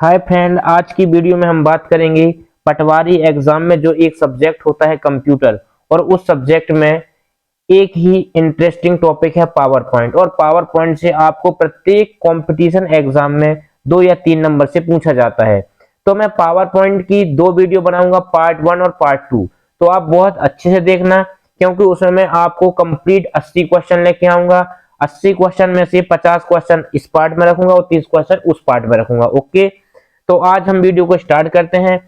Hi friend, आज की video में हम बात करेंगे पटवारी एग्जाम में जो एक सब्जेक्ट होता है कंप्यूटर, और उस सब्जेक्ट में एक ही इंटरेस्टिंग टॉपिक है पावर पॉइंट। और पावर पॉइंट से आपको प्रत्येक कंपटीशन एग्जाम में 2 या 3 नंबर से पूछा जाता है। तो मैं पावर पॉइंट की 2 वीडियो बनाऊंगा, पार्ट 1 और पार्ट 2। तो आप बहुत अच्छे से देखना, क्योंकि उसमें मैं आपको कंप्लीट 80 क्वेश्चन लेके आऊंगा। 80 क्वेश्चन में से 50 क्वेश्चन इस पार्ट में रखूंगा और 30 क्वेश्चन उस पार्ट में रखूंगा। ओके, तो आज हम वीडियो को स्टार्ट करते हैं।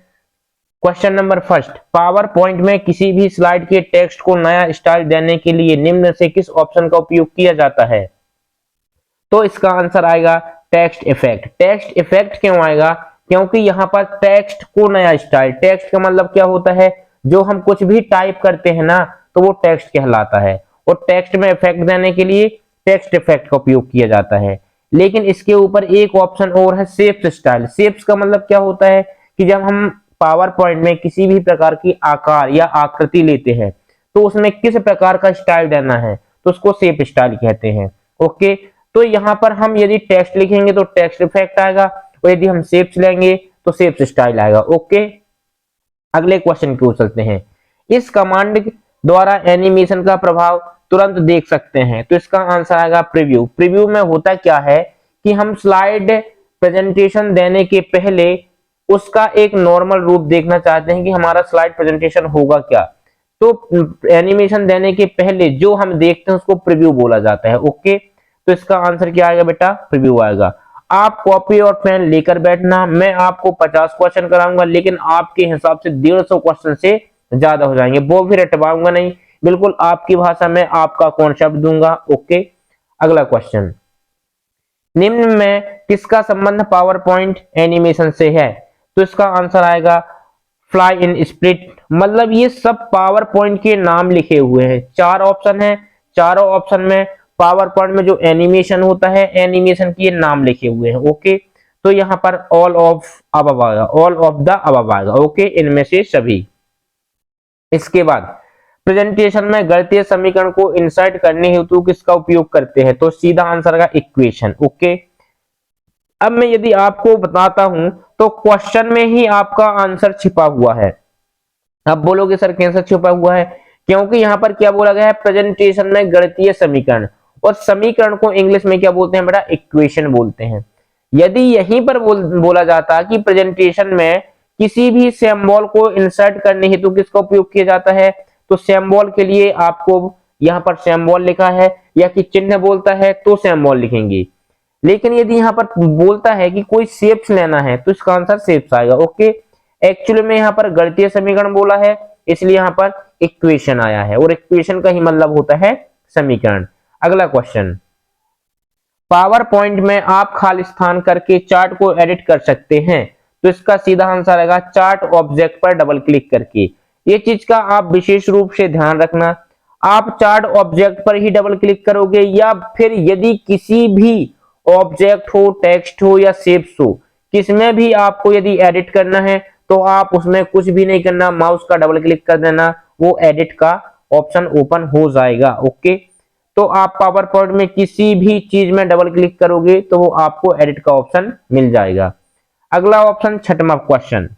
Question number first, power point में किसी भी स्लाइड के टेक्स्ट को नया स्टाइल देने के लिए निम्न से किस ऑप्शन का उपयोग किया जाता है? तो इसका आंसर आएगा टेक्स्ट इफेक्ट। टेक्स्ट इफेक्ट क्यों आएगा? क्योंकि यहाँ पर टेक्स्ट को नया स्टाइल, टेक्स्ट का मतलब क्या होता है, जो हम कुछ भी टाइप करते हैं ना, तो वो टेक्स्ट कहलाता है। और टेक्स्ट में इफेक्ट देने के लिए टेक्स्ट इफेक्ट का उपयोग किया जाता है। लेकिन इसके ऊपर एक ऑप्शन और है, शेप्स स्टाइल। शेप्स का मतलब क्या होता है कि जब हम पावर पॉइंट में किसी भी प्रकार की आकार या आकृति लेते हैं, तो उसमें किस प्रकार का स्टाइल देना है, तो उसको शेप स्टाइल कहते हैं। ओके, तो यहाँ पर हम यदि टेक्स्ट लिखेंगे तो टेक्स्ट इफेक्ट आएगा, और यदि हम शेप्स लेंगे तो शेप्स स्टाइल आएगा। ओके, अगले क्वेश्चन की ओर चलते हैं। इस कमांड द्वारा एनिमेशन का प्रभाव तुरंत देख सकते हैं, तो इसका आंसर आएगा प्रीव्यू। प्रीव्यू में होता क्या है कि हम स्लाइड प्रेजेंटेशन देने के पहले उसका एक नॉर्मल रूप देखना चाहते हैं कि हमारा स्लाइड प्रेजेंटेशन होगा क्या। तो एनिमेशन देने के पहले जो हम देखते हैं उसको प्रीव्यू बोला जाता है। ओके, तो इसका आंसर क्या आएगा बेटा? प्रीव्यू आएगा। आप कॉपी और पेन लेकर बैठना, मैं आपको 50 क्वेश्चन कराऊंगा, लेकिन आपके हिसाब से 150 क्वेश्चन से ज्यादा हो जाएंगे, वो भी रटवाऊंगा नहीं, बिल्कुल आपकी भाषा में आपका कॉन्सेप्ट दूंगा। ओके, अगला क्वेश्चन, निम्न में किसका संबंध पावर पॉइंट एनिमेशन से है? तो इसका आंसर आएगा फ्लाई इन स्प्लिट। मतलब ये सब पावर पॉइंट के नाम लिखे हुए हैं, 4 ऑप्शन है, चारों ऑप्शन में पावर पॉइंट में जो एनिमेशन होता है, एनिमेशन के नाम लिखे हुए हैं। ओके, तो यहाँ पर ऑल ऑफ अबव आएगा, ऑल ऑफ द अबव आएगा। ओके, इनमें से सभी। इसके बाद प्रेजेंटेशन में गणितीय समीकरण को इंसर्ट करने हेतु किसका उपयोग करते हैं? तो सीधा आंसर का इक्वेशन। ओके, अब मैं यदि आपको बताता हूं तो क्वेश्चन में ही आपका आंसर छिपा हुआ है। अब बोलोगे सर कैसे छुपा हुआ है? क्योंकि यहाँ पर क्या बोला गया है, प्रेजेंटेशन में गणितीय समीकरण, और समीकरण को इंग्लिश में क्या बोलते हैं बेटा? इक्वेशन बोलते हैं। यदि यहीं पर बोला जाता कि प्रेजेंटेशन में किसी भी सिंबल को इंसर्ट करने हेतु किसका उपयोग किया जाता है, तो सिंबल के लिए आपको यहाँ पर सिंबल लिखा है, या कि चिन्ह बोलता है तो सिंबल लिखेंगे। लेकिन यदि यहाँ पर बोलता है कि कोई शेप्स लेना है, तो इसका आंसर शेप्स आएगा। ओके, एक्चुअली में यहाँ पर गणितीय समीकरण बोला है, इसलिए यहाँ पर इक्वेशन आया है, और इक्वेशन का ही मतलब होता है समीकरण। अगला क्वेश्चन, पावर पॉइंट में आप खाली स्थान करके चार्ट को एडिट कर सकते हैं, तो इसका सीधा आंसर आएगा चार्ट ऑब्जेक्ट पर डबल क्लिक करके। ये चीज का आप विशेष रूप से ध्यान रखना, आप चार्ट ऑब्जेक्ट पर ही डबल क्लिक करोगे, या फिर यदि किसी भी ऑब्जेक्ट हो, टेक्स्ट हो या शेप्स हो, किसमें भी आपको यदि एडिट करना है, तो आप उसमें कुछ भी नहीं करना, माउस का डबल क्लिक कर देना, वो एडिट का ऑप्शन ओपन हो जाएगा। ओके, तो आप पावर पॉइंट में किसी भी चीज में डबल क्लिक करोगे तो वो आपको एडिट का ऑप्शन मिल जाएगा। अगला ऑप्शन, छठवां क्वेश्चन,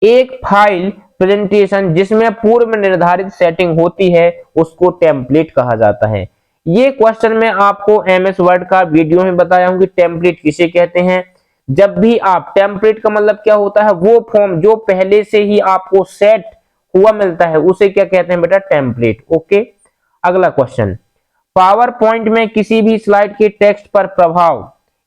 एक फाइल प्रेजेंटेशन जिसमें पूर्व निर्धारित सेटिंग होती है उसको टेम्पलेट कहा जाता है। ये क्वेश्चन मैं आपको एमएस वर्ड का वीडियो में बताया हूं कि टेम्पलेट किसे कहते हैं। जब भी आप, टेम्पलेट का मतलब क्या होता है, वो फॉर्म जो पहले से ही आपको सेट हुआ मिलता है उसे क्या कहते हैं बेटा? टेम्पलेट। ओके, अगला क्वेश्चन, पावर पॉइंट में किसी भी स्लाइड के टेक्स्ट पर प्रभाव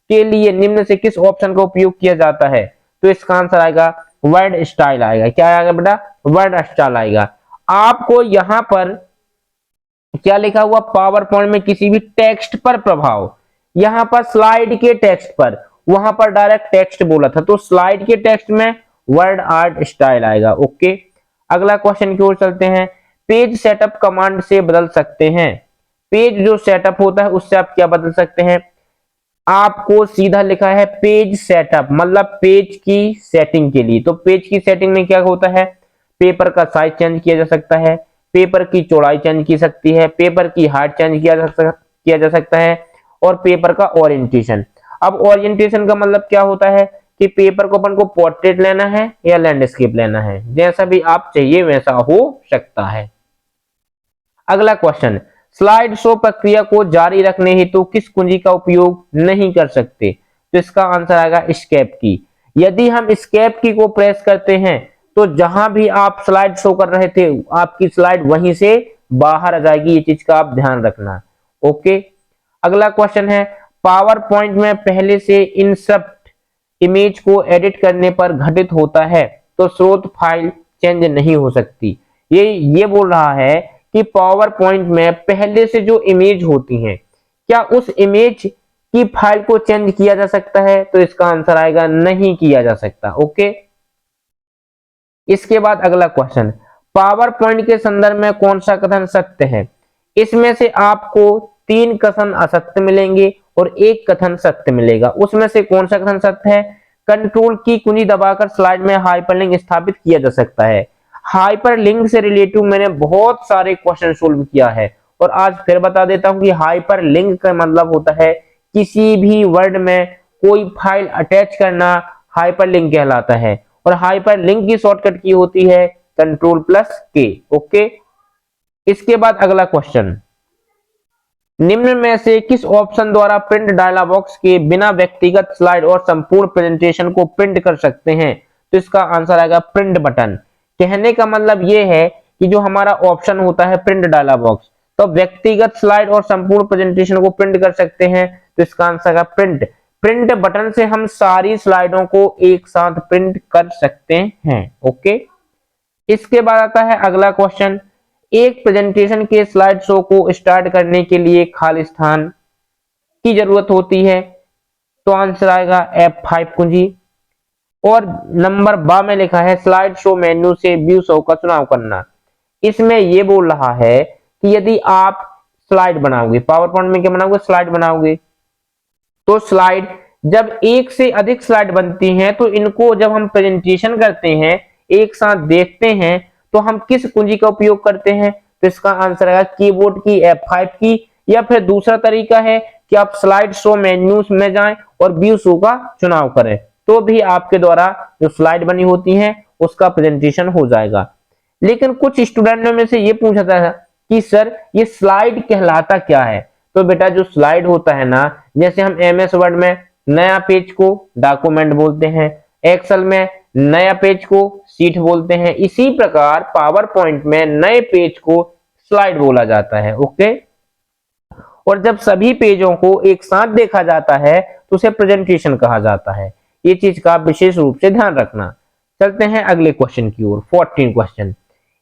के लिए निम्न से किस ऑप्शन का उपयोग किया जाता है? तो इसका आंसर आएगा वर्ड स्टाइल आएगा। क्या आएगा बेटा? वर्ड स्टाइल आएगा। आपको यहां पर क्या लिखा हुआ, पावर पॉइंट में किसी भी टेक्स्ट पर प्रभाव, यहां पर स्लाइड के टेक्स्ट पर, वहां पर डायरेक्ट टेक्स्ट बोला था, तो स्लाइड के टेक्स्ट में वर्ड आर्ट स्टाइल आएगा। ओके, अगला क्वेश्चन की ओर चलते हैं। पेज सेटअप कमांड से बदल सकते हैं, पेज जो सेटअप होता है उससे आप क्या बदल सकते हैं? आपको सीधा लिखा है पेज सेटअप, मतलब पेज की सेटिंग के लिए। तो पेज की सेटिंग में क्या होता है, पेपर का साइज चेंज किया जा सकता है, पेपर की चौड़ाई चेंज की सकती है, पेपर की हाइट चेंज किया जा सकता है, और पेपर का ओरिएंटेशन। अब ओरिएंटेशन का मतलब क्या होता है कि पेपर को अपन को पोर्ट्रेट लेना है या लैंडस्केप लेना है, जैसा भी आप चाहिए वैसा हो सकता है। अगला क्वेश्चन, स्लाइड शो प्रक्रिया को जारी रखने हेतु किस कुंजी का उपयोग नहीं कर सकते? तो इसका आंसर आएगा एस्केप की। यदि हम एस्केप की को प्रेस करते हैं तो जहां भी आप स्लाइड शो कर रहे थे आपकी स्लाइड वहीं से बाहर आ जाएगी, ये चीज का आप ध्यान रखना। ओके, अगला क्वेश्चन है, पावर पॉइंट में पहले से इंसर्ट इमेज को एडिट करने पर घटित होता है तो स्रोत फाइल चेंज नहीं हो सकती। ये बोल रहा है कि पावर पॉइंट में पहले से जो इमेज होती हैं क्या उस इमेज की फाइल को चेंज किया जा सकता है? तो इसका आंसर आएगा नहीं किया जा सकता। ओके, इसके बाद अगला क्वेश्चन, पावर पॉइंट के संदर्भ में कौन सा कथन सत्य है? इसमें से आपको 3 कथन असत्य मिलेंगे और 1 कथन सत्य मिलेगा। उसमें से कौन सा कथन सत्य है? कंट्रोल की कुंजी दबाकर स्लाइड में हाइपरलिंक स्थापित किया जा सकता है। हाइपरलिंक से रिलेटिव मैंने बहुत सारे क्वेश्चन सोल्व किया है और आज फिर बता देता हूं कि हाइपरलिंक का मतलब होता है किसी भी वर्ड में कोई फाइल अटैच करना हाइपरलिंक कहलाता है और हाइपरलिंक की शॉर्टकट की होती है Ctrl+K। ओके, इसके बाद अगला क्वेश्चन, निम्न में से किस ऑप्शन द्वारा प्रिंट डायलॉग बॉक्स के बिना व्यक्तिगत स्लाइड और संपूर्ण प्रेजेंटेशन को प्रिंट कर सकते हैं? तो इसका आंसर आएगा प्रिंट बटन। कहने का मतलब यह है कि जो हमारा ऑप्शन होता है प्रिंट डायलॉग बॉक्स, तो व्यक्तिगत स्लाइड और संपूर्ण प्रेजेंटेशन को प्रिंट कर सकते हैं, तो इसका आंसर आएगा प्रिंट। प्रिंट बटन से हम सारी स्लाइडों को एक साथ प्रिंट कर सकते हैं। ओके, इसके बाद आता है अगला क्वेश्चन, एक प्रेजेंटेशन के स्लाइड शो को स्टार्ट करने के लिए खाली स्थान की जरूरत होती है, तो आंसर आएगा F5 कुंजी। और नंबर 12 में लिखा है स्लाइड शो मेन्यू से व्यू शो का चुनाव करना। इसमें यह बोल रहा है कि यदि आप स्लाइड बनाओगे, पावर पॉइंट में क्या बनाओगे? स्लाइड बनाओगे, तो स्लाइड जब एक से अधिक स्लाइड बनती हैं तो इनको जब हम प्रेजेंटेशन करते हैं एक साथ देखते हैं तो हम किस कुंजी का उपयोग करते हैं? तो इसका आंसर है कीबोर्ड की F5 की, या फिर दूसरा तरीका है कि आप स्लाइड शो मेन्यूज में जाएं और व्यू शो का चुनाव करें, तो भी आपके द्वारा जो स्लाइड बनी होती हैं उसका प्रेजेंटेशन हो जाएगा। लेकिन कुछ स्टूडेंटों में से ये पूछा था कि सर ये स्लाइड कहलाता क्या है? तो बेटा जो स्लाइड होता है ना, जैसे हम MS वर्ड में नया पेज को डॉक्यूमेंट बोलते हैं, एक्सेल में नया पेज को सीट बोलते हैं, इसी प्रकार पावर पॉइंट में नए पेज को स्लाइड बोला जाता है। ओके, और जब सभी पेजों को एक साथ देखा जाता है तो उसे प्रेजेंटेशन कहा जाता है। ये चीज का विशेष रूप से ध्यान रखना। चलते हैं अगले क्वेश्चन की ओर। 14 क्वेश्चन,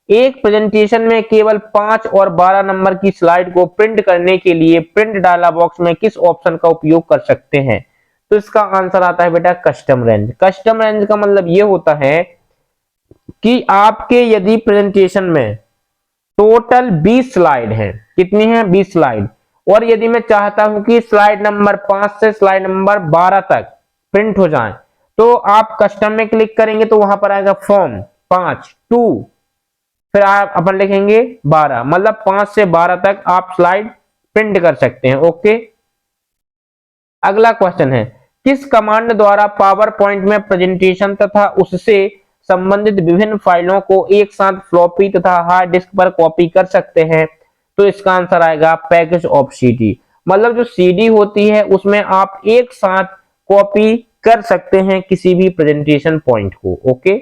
एक प्रेजेंटेशन में केवल 5 और 12 नंबर की स्लाइड को प्रिंट करने के लिए प्रिंट डायलॉग बॉक्स में किस ऑप्शन का उपयोग कर सकते हैं? तो इसका आंसर आता है बेटा कस्टम रेंज। कस्टम रेंज का मतलब यह होता है कि आपके यदि प्रेजेंटेशन में टोटल 20 स्लाइड है, कितनी है? 20 स्लाइड, और यदि मैं चाहता हूं कि स्लाइड नंबर 5 से स्लाइड नंबर 12 तक प्रिंट हो जाए, तो आप कस्टम में क्लिक करेंगे तो वहां पर आएगा फ्रॉम 5 टू, फिर आप अपन लिखेंगे 12, मतलब 5 से 12 तक आप स्लाइड प्रिंट कर सकते हैं। ओके, अगला क्वेश्चन है, किस कमांड द्वारा पावर पॉइंट में प्रेजेंटेशन तथा उससे संबंधित विभिन्न फाइलों को एक साथ फ्लॉपी तथा हार्ड डिस्क पर कॉपी कर सकते हैं? तो इसका आंसर आएगा पैकेज ऑफ CD। मतलब जो CD होती है उसमें आप एक साथ कॉपी कर सकते हैं किसी भी प्रेजेंटेशन पॉइंट को। ओके,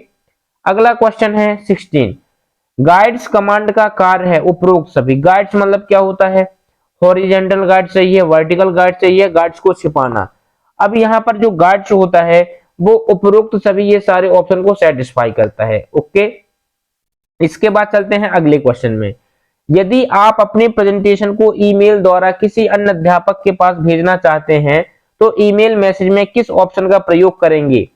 अगला क्वेश्चन है 16, गाइड्स कमांड का कार्य है उपरोक्त सभी। गाइड्स मतलब क्या होता है? हॉरिजॉन्टल गाइड चाहिए, वर्टिकल गाइड चाहिए, गाइड्स को छिपाना। अब यहाँ पर जो गाइड्स होता है वो उपरोक्त सभी ये सारे ऑप्शन को सेटिस्फाई करता है। ओके, इसके बाद चलते हैं अगले क्वेश्चन में। यदि आप अपने प्रेजेंटेशन को ईमेल द्वारा किसी अन्य अध्यापक के पास भेजना चाहते हैं तो ईमेल मैसेज में किस ऑप्शन का प्रयोग करेंगे?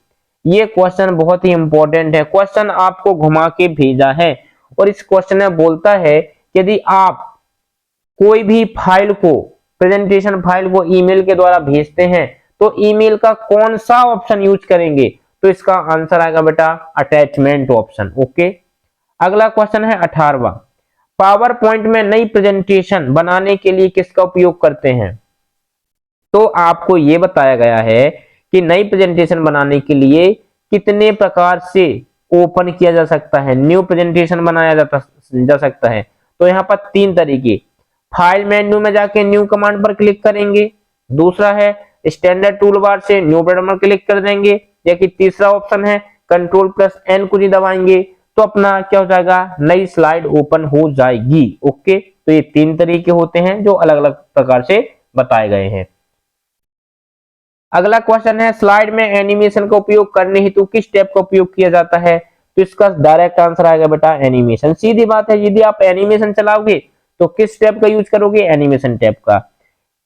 ये क्वेश्चन बहुत ही इंपॉर्टेंट है। क्वेश्चन आपको घुमा के भेजा है और इस क्वेश्चन में बोलता है यदि आप कोई भी फाइल को, प्रेजेंटेशन फाइल को ईमेल के द्वारा भेजते हैं तो ईमेल का कौन सा ऑप्शन यूज करेंगे? तो इसका आंसर आएगा बेटा अटैचमेंट ऑप्शन। ओके, अगला क्वेश्चन है 18वां, पावर पॉइंट में नई प्रेजेंटेशन बनाने के लिए किसका उपयोग करते हैं? तो आपको यह बताया गया है कि नई प्रेजेंटेशन बनाने के लिए कितने प्रकार से ओपन किया जा सकता है, न्यू प्रेजेंटेशन बनाया जा सकता है। तो यहाँ पर 3 तरीके, फाइल मेन्यू में जाके न्यू कमांड पर क्लिक करेंगे, दूसरा है स्टैंडर्ड टूल बार से न्यू बटन पर क्लिक कर देंगे, या कि तीसरा ऑप्शन है Ctrl+N को दबाएंगे तो अपना क्या हो जाएगा, नई स्लाइड ओपन हो जाएगी। ओके, तो ये 3 तरीके होते हैं जो अलग अलग प्रकार से बताए गए हैं। अगला क्वेश्चन है, स्लाइड में एनिमेशन का उपयोग करने हेतु किस स्टेप का उपयोग किया जाता है? तो इसका डायरेक्ट आंसर आएगा बेटा एनिमेशन। सीधी बात है, यदि आप एनिमेशन चलाओगे तो किस स्टेप का यूज करोगे, एनिमेशन स्टेप का।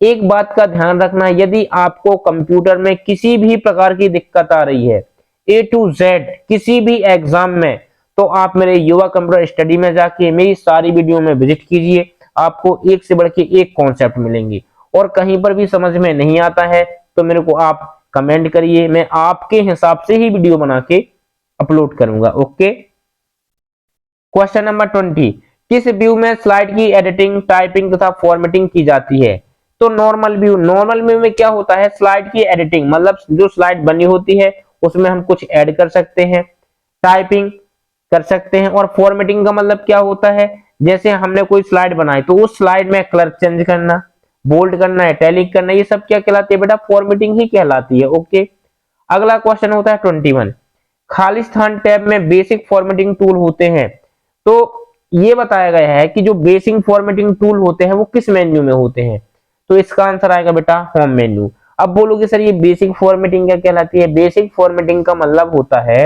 एक बात का ध्यान रखना, यदि आपको कंप्यूटर में किसी भी प्रकार की दिक्कत आ रही है A to Z किसी भी एग्जाम में, तो आप मेरे युवा कंप्यूटर स्टडी में जाके मेरी सारी वीडियो में विजिट कीजिए, आपको एक से बढ़ के एक कॉन्सेप्ट मिलेंगे। और कहीं पर भी समझ में नहीं आता है तो मेरे को आप कमेंट करिए, मैं आपके हिसाब से ही वीडियो बना के अपलोड करूंगा। ओके, क्वेश्चन नंबर 20, किस व्यू में स्लाइड की एडिटिंग, टाइपिंग तथा फॉर्मेटिंग की जाती है? तो नॉर्मल व्यू में क्या होता है, स्लाइड की एडिटिंग मतलब जो स्लाइड बनी होती है उसमें हम कुछ ऐड कर सकते हैं, टाइपिंग कर सकते हैं, और फॉर्मेटिंग का मतलब क्या होता है, जैसे हमने कोई स्लाइड बनाई तो उस स्लाइड में कलर चेंज करना, बोल्ड करना, इटैलिक करना, ये सब क्या कहलाती है बेटा, फॉर्मेटिंग ही कहलाती है। ओके, अगला क्वेश्चन होता है 21, खाली स्थान टैब में बेसिक फॉर्मेटिंग टूल होते हैं। तो ये बताया गया है कि जो बेसिक फॉर्मेटिंग टूल होते हैं वो किस मेन्यू में होते हैं? तो इसका आंसर आएगा बेटा होम मेन्यू। अब बोलोगे सर ये बेसिक फॉर्मेटिंग क्या कहलाती है? बेसिक फॉर्मेटिंग का मतलब होता है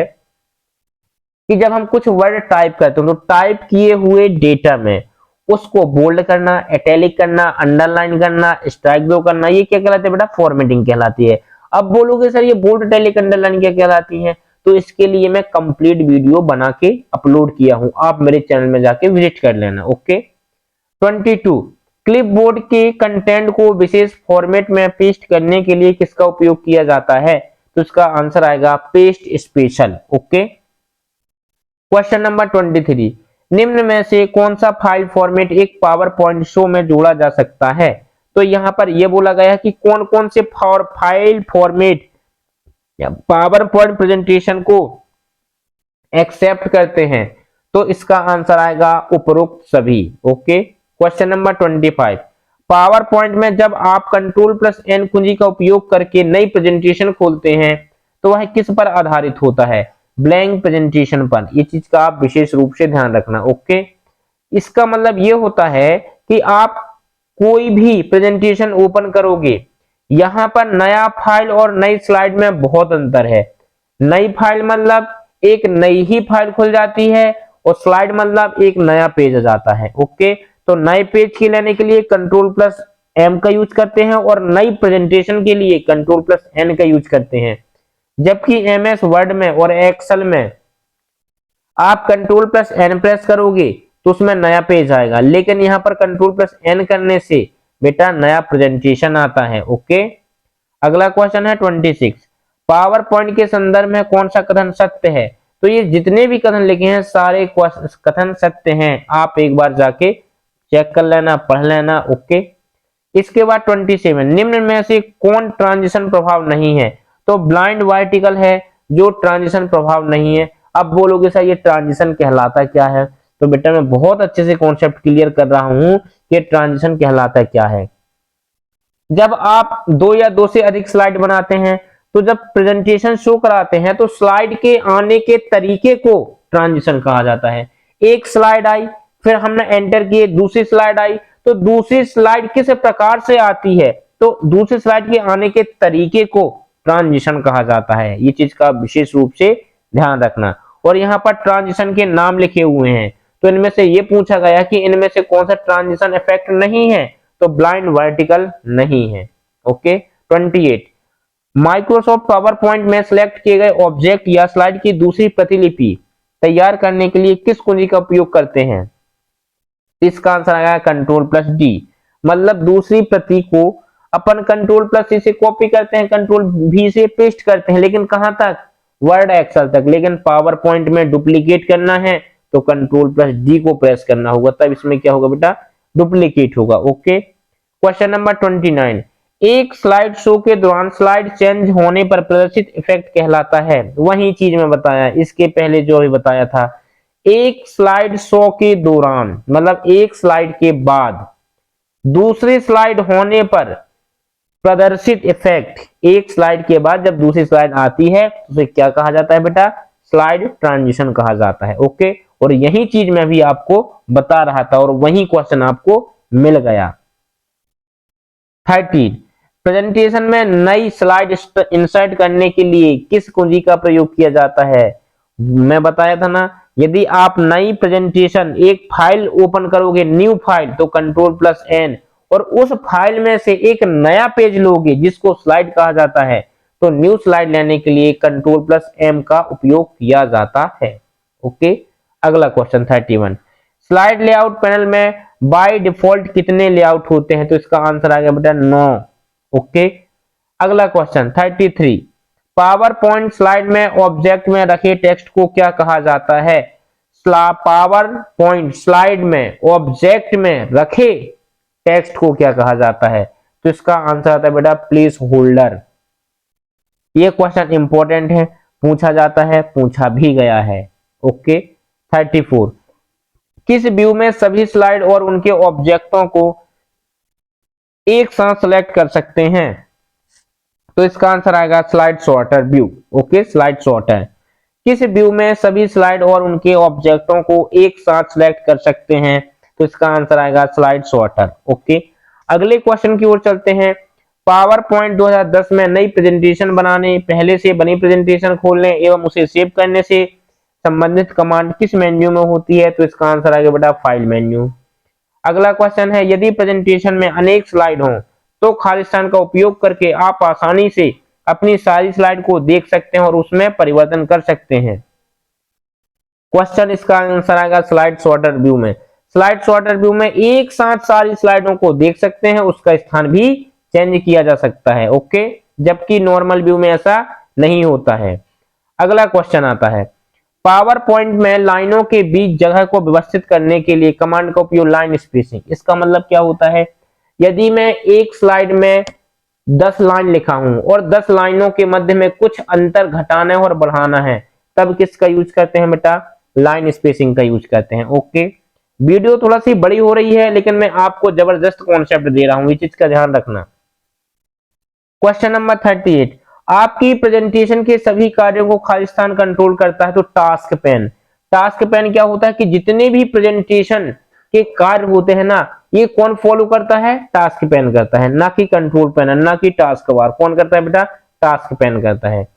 कि जब हम कुछ वर्ड टाइप करते हैं तो टाइप किए हुए डेटा में उसको बोल्ड करना, इटैलिक करना, अंडरलाइन करना, स्ट्राइक थ्रू करना, ये क्या कहलाती है बेटा, फॉर्मेटिंग कहलाती है। अब बोलोगे सर ये बोल्ड, इटैलिक, अंडरलाइन क्या कहलाती है? तो इसके लिए मैं कंप्लीट वीडियो बना के अपलोड किया हूं, आप मेरे चैनल में जाके विजिट कर लेना। ओके, 22, क्लिपबोर्ड के कंटेंट को विशेष फॉर्मेट में पेस्ट करने के लिए किसका उपयोग किया जाता है? तो इसका आंसर आएगा paste special. Okay, question number 23, निम्न में से कौन सा फाइल फॉर्मेट एक पावर पॉइंट शो में जोड़ा जा सकता है? तो यहां पर यह बोला गया है कि कौन कौन से file format power point presentation को एक्सेप्ट करते हैं। तो इसका आंसर आएगा उपरोक्त सभी। Okay, question number 25, power point में जब आप Ctrl+N कुंजी का उपयोग करके नई प्रेजेंटेशन खोलते हैं तो वह किस पर आधारित होता है? ब्लैंक प्रेजेंटेशन पर। ये चीज का आप विशेष रूप से ध्यान रखना। ओके, इसका मतलब ये होता है कि आप कोई भी प्रेजेंटेशन ओपन करोगे, यहां पर नया फाइल और नई स्लाइड में बहुत अंतर है। नई फाइल मतलब एक नई ही फाइल खुल जाती है और स्लाइड मतलब एक नया पेज आ जाता है। ओके, तो नए पेज के लेने के लिए Ctrl+M का यूज करते हैं और नई प्रेजेंटेशन के लिए Ctrl+N का यूज करते हैं। जबकि MS वर्ड में और एक्सेल में आप Ctrl+N प्रेस करोगे तो उसमें नया पेज आएगा, लेकिन यहाँ पर Ctrl+N करने से बेटा नया प्रेजेंटेशन आता है। ओके, अगला क्वेश्चन है 26, पावर पॉइंट के संदर्भ में कौन सा कथन सत्य है? तो ये जितने भी कथन लिखे हैं सारे कथन सत्य हैं, आप एक बार जाके चेक कर लेना, पढ़ लेना। ओके, इसके बाद 27, निम्न में से कौन ट्रांजिशन प्रभाव नहीं है? तो ब्लाइंड वर्टिकल है जो ट्रांजिशन प्रभाव नहीं है। अब बोलोगे सर ये ट्रांजिशन कहलाता क्या है? तो बेटा मैं बहुत अच्छे से कॉन्सेप्ट क्लियर कर रहा हूं कि ट्रांजिशन कहलाता क्या है। जब आप 2 या 2 से अधिक स्लाइड बनाते हैं तो जब प्रेजेंटेशन शो कराते हैं तो स्लाइड के आने के तरीके को ट्रांजिशन कहा जाता है। एक स्लाइड आई, फिर हमने एंटर किए, दूसरी स्लाइड आई, तो दूसरी स्लाइड किस प्रकार से आती है तो दूसरी स्लाइड के आने के तरीके को ट्रांजिशन कहा जाता है। ये चीज का विशेष रूप से ध्यान रखना। और यहाँ पर ट्रांजिशन के नाम लिखे हुए हैं, तो इनमें से ये पूछा गया कि इनमें से कौन सा ट्रांजिशन इफेक्ट नहीं है? तो ब्लाइंड वर्टिकल नहीं है। ओके, 28, माइक्रोसॉफ्ट पावर पॉइंट में सिलेक्ट किए गए ऑब्जेक्ट या स्लाइड की दूसरी प्रतिलिपि तैयार करने के लिए किस कुंजी का उपयोग करते हैं? इसका आंसर आएगा Ctrl+D, मतलब दूसरी प्रति को अपन Ctrl+C से कॉपी करते हैं, Ctrl+V से पेस्ट करते हैं, लेकिन कहां तक? वर्ड एक्सेल तक। लेकिन पावर पॉइंट में डुप्लीकेट करना है तो Ctrl+D को प्रेस करना होगा, तब इसमें क्या होगा बेटा? डुप्लीकेट होगा। ओके, क्वेश्चन नंबर 29, एक स्लाइड शो के दौरान स्लाइड चेंज होने पर प्रदर्शित इफेक्ट कहलाता है। वही चीज में बताया इसके पहले जो अभी बताया था, एक स्लाइड शो के दौरान मतलब एक स्लाइड के बाद दूसरी स्लाइड होने पर प्रदर्शित इफेक्ट, एक स्लाइड के बाद जब दूसरी स्लाइड आती है तो उसे क्या कहा जाता है बेटा, स्लाइड ट्रांजिशन कहा जाता है। ओके, और यही चीज मैं भी आपको बता रहा था और वही क्वेश्चन आपको मिल गया। 13, प्रेजेंटेशन में नई स्लाइड इंसर्ट करने के लिए किस कुंजी का प्रयोग किया जाता है। मैं बताया था ना, यदि आप नई प्रेजेंटेशन एक फाइल ओपन करोगे, न्यू फाइल, तो Ctrl+N, और उस फाइल में से एक नया पेज लोगे जिसको स्लाइड कहा जाता है, तो न्यू स्लाइड लेने के लिए Ctrl+M का उपयोग किया जाता है। ओके, अगला क्वेश्चन 31, स्लाइड लेआउट पैनल में बाय डिफॉल्ट कितने लेआउट होते हैं, तो इसका आंसर आ गया बेटा 9। ओके, अगला क्वेश्चन 33, पावर पॉइंट स्लाइड में ऑब्जेक्ट में रखे टेक्स्ट को क्या कहा जाता है। पावर पॉइंट स्लाइड में ऑब्जेक्ट में रखे टेक्स्ट को क्या कहा जाता है, तो इसका आंसर आता है बेटा प्लेस होल्डर। ये क्वेश्चन इंपॉर्टेंट है, पूछा जाता है, पूछा भी गया है। ओके, 34, किस व्यू में सभी स्लाइड और उनके ऑब्जेक्टों को एक साथ सेलेक्ट कर सकते हैं, तो इसका आंसर आएगा slide sorter view. Okay, slide sorter, किस व्यू में सभी स्लाइड और उनके ऑब्जेक्टों को एक साथ सेलेक्ट कर सकते हैं, तो इसका आंसर आएगा स्लाइड सॉर्टर। ओके, अगले क्वेश्चन की ओर चलते हैं। पावर पॉइंट 2010 में नई प्रेजेंटेशन बनाने, पहले से बनी प्रेजेंटेशन खोलने एवं उसे सेव करने से संबंधित कमांड किस मेन्यू में होती है, तो इसका आंसर आएगा बेटा फाइल मेन्यू। अगला क्वेश्चन है, यदि प्रेजेंटेशन में अनेक स्लाइड हों तो खालिस्तान का उपयोग करके आप आसानी से अपनी सारी स्लाइड को देख सकते हैं और उसमें परिवर्तन कर सकते हैं। क्वेश्चन इसका आंसर आएगा स्लाइड सॉर्टर व्यू में। स्लाइड सॉर्टर व्यू में एक साथ सारी स्लाइडों को देख सकते हैं, उसका स्थान भी चेंज किया जा सकता है। ओके, जबकि नॉर्मल व्यू में ऐसा नहीं होता है। अगला क्वेश्चन आता है, पावर पॉइंट में लाइनों के बीच जगह को व्यवस्थित करने के लिए कमांड का उपयोग लाइन स्पेसिंग। इसका मतलब क्या होता है, यदि मैं एक स्लाइड में 10 लाइन लिखा हूं और 10 लाइनों के मध्य में कुछ अंतर घटाना है और बढ़ाना है, तब किसका यूज करते हैं बेटा, लाइन स्पेसिंग का यूज करते हैं। ओके, वीडियो थोड़ा सी बड़ी हो रही है लेकिन मैं आपको जबरदस्त कॉन्सेप्ट दे रहा हूं, ये चीज का ध्यान रखना। क्वेश्चन नंबर 38, आपकी प्रेजेंटेशन के सभी कार्यों को खालिस्तान कंट्रोल करता है, तो टास्क पेन। टास्क पेन क्या होता है कि जितने भी प्रेजेंटेशन के कार्य होते हैं ना, ये कौन फॉलो करता है, टास्क पेन करता है, ना कि कंट्रोल पैनल, ना कि टास्क बार। कौन करता है बेटा, टास्क पेन करता है।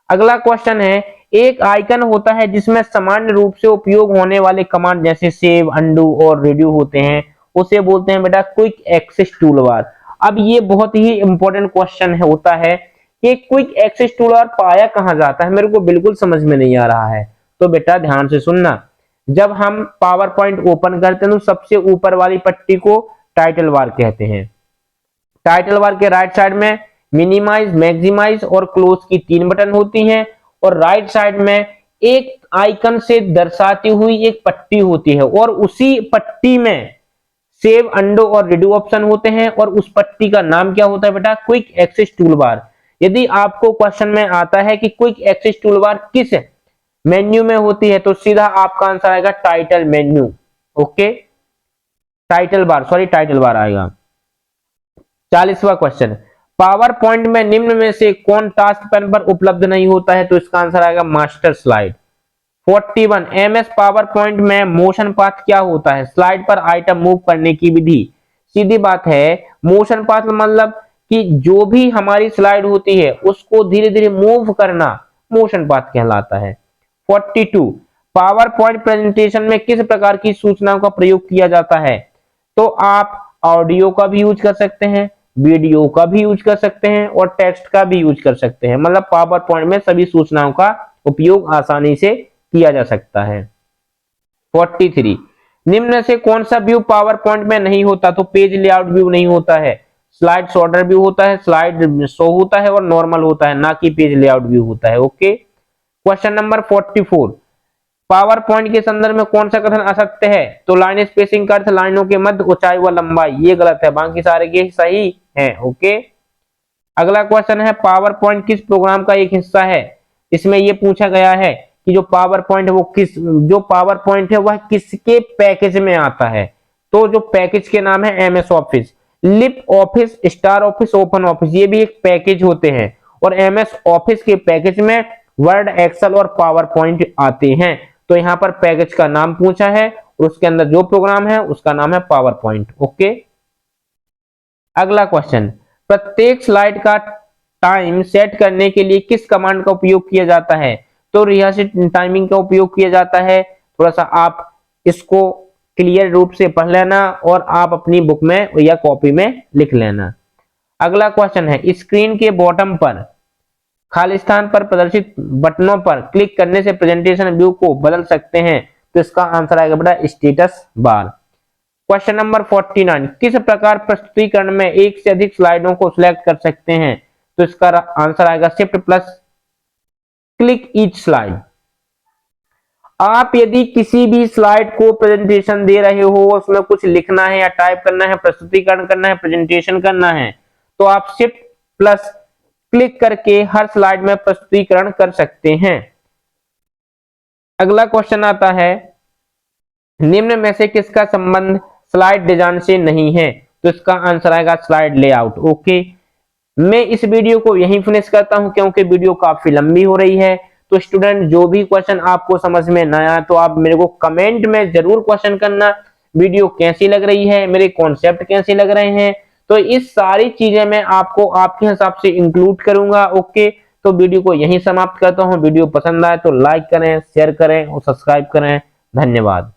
अगला क्वेश्चन है, एक आइकन होता है जिसमें सामान्य रूप से उपयोग होने वाले कमांड जैसे सेव, अंडू और रेडियो होते हैं, उसे बोलते हैं बेटा क्विक एक्सेस टूल बार। अब ये बहुत ही इंपॉर्टेंट क्वेश्चन होता है कि क्विक एक्सेस टूल बार पाया कहां जाता है, मेरे को बिल्कुल समझ में नहीं आ रहा है। तो बेटा ध्यान से सुनना, जब हम पावर पॉइंट ओपन करते हैं तो सबसे ऊपर वाली पट्टी को टाइटल बार कहते हैं। टाइटल बार के राइट साइड में मिनिमाइज, मैक्सिमाइज और क्लोज की 3 बटन होती हैं और राइट साइड में एक आइकन से दर्शाती हुई एक पट्टी होती है और उसी पट्टी में सेव, अंडो और रेडो ऑप्शन होते हैं और उस पट्टी का नाम क्या होता है बेटा, क्विक एक्सेस टूल बार। यदि आपको क्वेश्चन में आता है कि क्विक एक्सेस टूल बार किस मेन्यू में होती है, तो सीधा आपका आंसर आएगा title menu. Okay, title bar आएगा। 40वां क्वेश्चन, पावर पॉइंट में निम्न में से कौन टास्क पैन पर उपलब्ध नहीं होता है, तो इसका आंसर आएगा master slide. 41, MS power point में मोशन पाथ क्या होता है, स्लाइड पर आइटम मूव करने की विधि। सीधी बात है, मोशन पाथ मतलब कि जो भी हमारी स्लाइड होती है उसको धीरे धीरे मूव करना मोशन पाथ कहलाता है। 42, पावर पॉइंट प्रेजेंटेशन में किस प्रकार की सूचनाओं का प्रयोग किया जाता है, तो आप ऑडियो का भी यूज कर सकते हैं, वीडियो का भी यूज कर सकते हैं और टेक्स्ट का भी यूज कर सकते हैं। मतलब पावर पॉइंट में सभी सूचनाओं का उपयोग आसानी से किया जा सकता है। 43, निम्न से कौन सा व्यू पावर पॉइंट में नहीं होता, तो पेज लेआउट व्यू नहीं होता है, स्लाइड सॉर्टर व्यू होता है, स्लाइड शो होता है और नॉर्मल होता है, ना कि पेज लेआउट व्यू होता है। Okay, question number 44, power point के संदर्भ में कौन सा कथन असत्य है, तो लाइन स्पेसिंग का अर्थ लाइनों के मध्य ऊंचाई व लंबाई, ये गलत है, बाकी सारे के सही हैं। ओके, अगला क्वेश्चन है पावर पॉइंट किस प्रोग्राम का एक हिस्सा है। इसमें यह पूछा गया है कि जो पावर पॉइंट है वह किसके पैकेज में आता है। तो जो पैकेज के नाम है MS office, lip office, star office, open office, ये भी एक पैकेज होते हैं और एमएस ऑफिस के पैकेज में वर्ड, एक्सेल और पावर पॉइंट आते हैं। तो यहां पर पैकेज का नाम पूछा है और उसके अंदर जो प्रोग्राम है उसका नाम है पावर पॉइंट। ओके, अगला क्वेश्चन, प्रत्येक स्लाइड का टाइम सेट करने के लिए किस कमांड का उपयोग किया जाता है। तो रिहर्सिव टाइमिंग का उपयोग किया जाता है। थोड़ा सा आप इसको क्लियर रूप से पढ़ लेना और आप अपनी बुक में या कॉपी में लिख लेना। अगला क्वेश्चन है, स्क्रीन के बॉटम पर खाली स्थान पर प्रदर्शित बटनों पर क्लिक करने से प्रेजेंटेशन व्यू को बदल सकते हैं। तो इसका आंसर आएगा बेटा स्टेटस बार। क्वेश्चन नंबर 49, किस प्रकार प्रस्तुतिकरण में एक से अधिक स्लाइडों को सिलेक्ट कर सकते हैं। तो इसका आंसर आएगा shift plus click each slide. आप यदि किसी भी स्लाइड को प्रेजेंटेशन दे रहे हो, उसमें कुछ लिखना है या टाइप करना है, प्रस्तुतिकरण करना है, प्रेजेंटेशन करना है, तो आप शिफ्ट प्लस क्लिक करके हर स्लाइड में प्रस्तुतिकरण कर सकते हैं। अगला क्वेश्चन आता है, निम्न में से किसका संबंध स्लाइड डिजाइन से नहीं है। तो इसका आंसर आएगा स्लाइड लेआउट। ओके, मैं इस वीडियो को यहीं फिनिश करता हूं क्योंकि वीडियो काफी लंबी हो रही है। तो स्टूडेंट, जो भी क्वेश्चन आपको समझ में ना आया तो आप मेरे को कमेंट में जरूर क्वेश्चन करना, वीडियो कैसी लग रही है, मेरे कॉन्सेप्ट कैसे लग रहे हैं। तो इस सारी चीजें मैं आपको आपके हिसाब से इंक्लूड करूंगा। ओके, तो वीडियो को यहीं समाप्त करता हूं। वीडियो पसंद आए तो लाइक करें, शेयर करें और सब्सक्राइब करें। धन्यवाद।